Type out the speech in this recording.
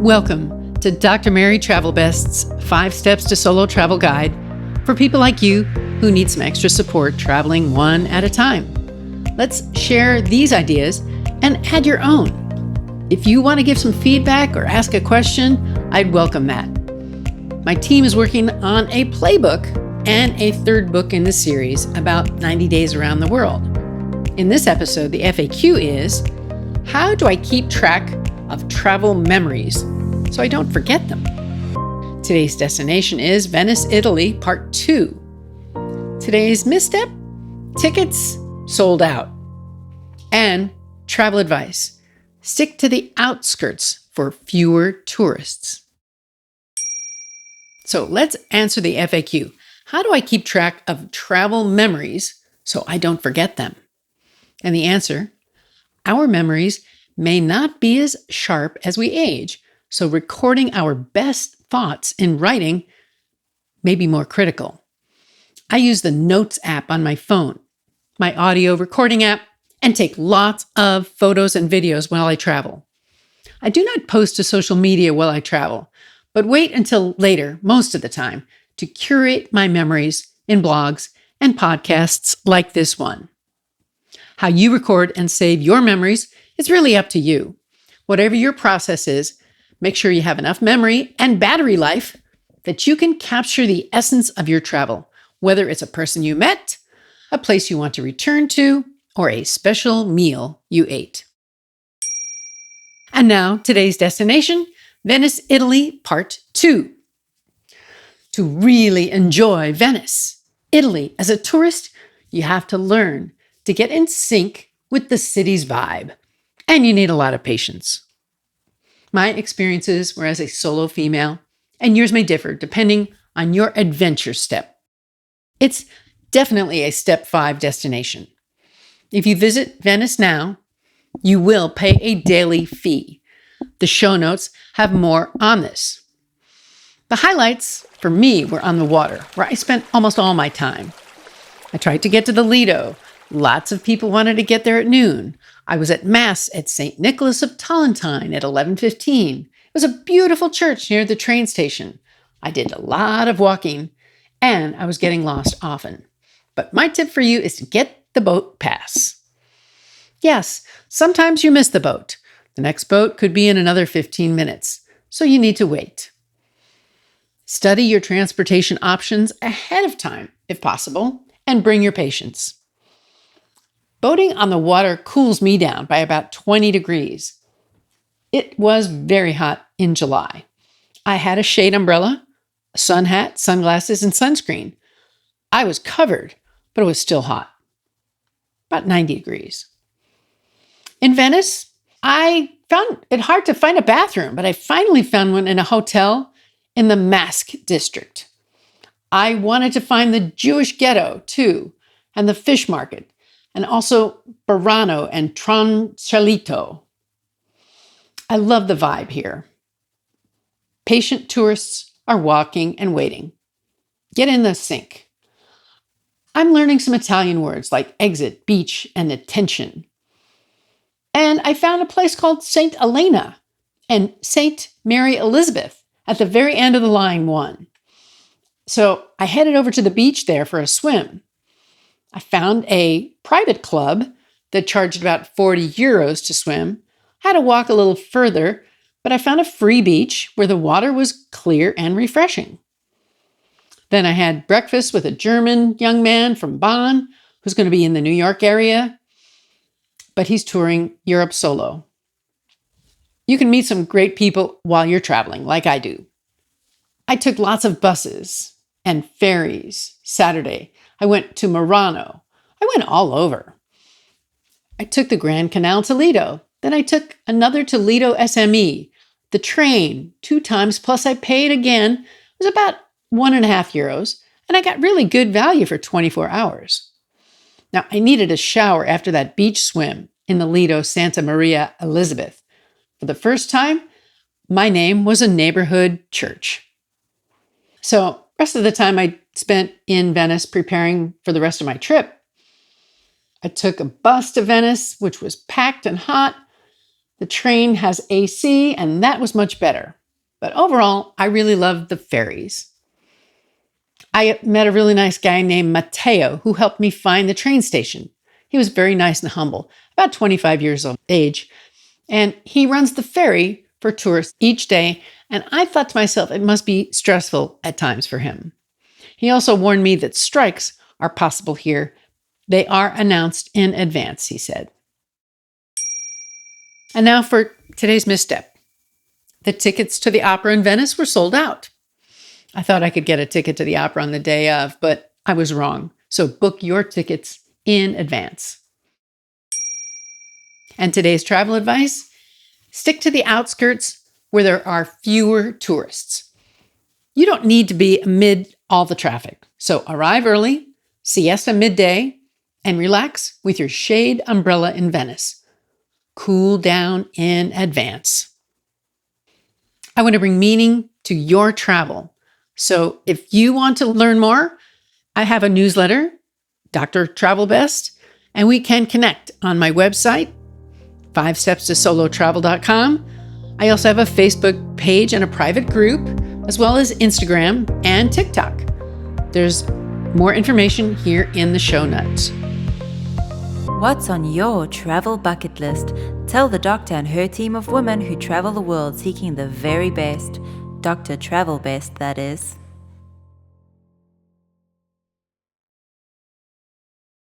Welcome to Dr. Mary Travelbest's 5 Steps to Solo Travel Guide for people like you who need some extra support traveling one at a time. Let's share these ideas and add your own. If you want to give some feedback or ask a question, I'd welcome that. My team is working on a playbook and a third book in the series about 90 days around the world. In this episode, the FAQ is, how do I keep track of travel memories so I don't forget them? Today's destination is Venice, Italy, Part 2. Today's misstep, tickets sold out. And travel advice, stick to the outskirts for fewer tourists. So let's answer the FAQ. How do I keep track of travel memories so I don't forget them? And the answer, our memories may not be as sharp as we age, so recording our best thoughts in writing may be more critical. I use the Notes app on my phone, my audio recording app, and take lots of photos and videos while I travel. I do not post to social media while I travel, but wait until later, most of the time, to curate my memories in blogs and podcasts like this one. How you record and save your memories is really up to you. Whatever your process is, make sure you have enough memory and battery life that you can capture the essence of your travel, whether it's a person you met, a place you want to return to, or a special meal you ate. And now, today's destination, Venice, Italy, Part 2. To really enjoy Venice, Italy, as a tourist, you have to learn to get in sync with the city's vibe. And you need a lot of patience. My experiences were as a solo female, and yours may differ depending on your adventure step. It's definitely a step 5 destination. If you visit Venice now, you will pay a daily fee. The show notes have more on this. The highlights for me were on the water, where I spent almost all my time. I tried to get to the Lido. Lots of people wanted to get there at noon. I was at Mass at St. Nicholas of Tolentine at 11:15. It was a beautiful church near the train station. I did a lot of walking, and I was getting lost often. But my tip for you is to get the boat pass. Yes, sometimes you miss the boat. The next boat could be in another 15 minutes, so you need to wait. Study your transportation options ahead of time, if possible, and bring your patience. Boating on the water cools me down by about 20 degrees. It was very hot in July. I had a shade umbrella, a sun hat, sunglasses, and sunscreen. I was covered, but it was still hot. About 90 degrees. In Venice, I found it hard to find a bathroom, but I finally found one in a hotel in the Mask district. I wanted to find the Jewish ghetto, too, and the fish market, and also Burano and Tronchalito. I love the vibe here. Patient tourists are walking and waiting. Get in the sync. I'm learning some Italian words like exit, beach, and attention. And I found a place called St. Elena and St. Mary Elizabeth at the very end of the line 1. So I headed over to the beach there for a swim. I found a private club that charged about 40 euros to swim. I had to walk a little further, but I found a free beach where the water was clear and refreshing. Then I had breakfast with a German young man from Bonn who's going to be in the New York area, but he's touring Europe solo. You can meet some great people while you're traveling, like I do. I took lots of buses and ferries Saturday. I went to Murano. I went all over. I took the Grand Canal to Lido. Then I took another to Lido SME. The train, 2 times, plus I paid again. It was about 1.5 euros, and I got really good value for 24 hours. Now, I needed a shower after that beach swim in the Lido Santa Maria Elizabeth. For the first time, my name was a neighborhood church. So, rest of the time I spent in Venice preparing for the rest of my trip. I took a bus to Venice, which was packed and hot, The train has AC, and that was much better. But overall, I really loved the ferries. I met a really nice guy named Matteo who helped me find the train station. He was very nice and humble, about 25 years of age, and he runs the ferry for tourists each day, and I thought to myself it must be stressful at times for him. He also warned me that strikes are possible here. They are announced in advance, he said. And now for today's misstep. The tickets to the opera in Venice were sold out. I thought I could get a ticket to the opera on the day of, but I was wrong. So book your tickets in advance. And today's travel advice: stick to the outskirts where there are fewer tourists. You don't need to be amid all the traffic. So arrive early, siesta midday, and relax with your shade umbrella in Venice. Cool down in advance. I want to bring meaning to your travel. So if you want to learn more, I have a newsletter, Dr. Travelbest, and we can connect on my website, 5stepstosolotravel.com. I also have a Facebook page and a private group, as well as Instagram and TikTok. There's more information here in the show notes. What's on your travel bucket list? Tell the doctor and her team of women who travel the world seeking the very best. Dr. Travelbest, that is.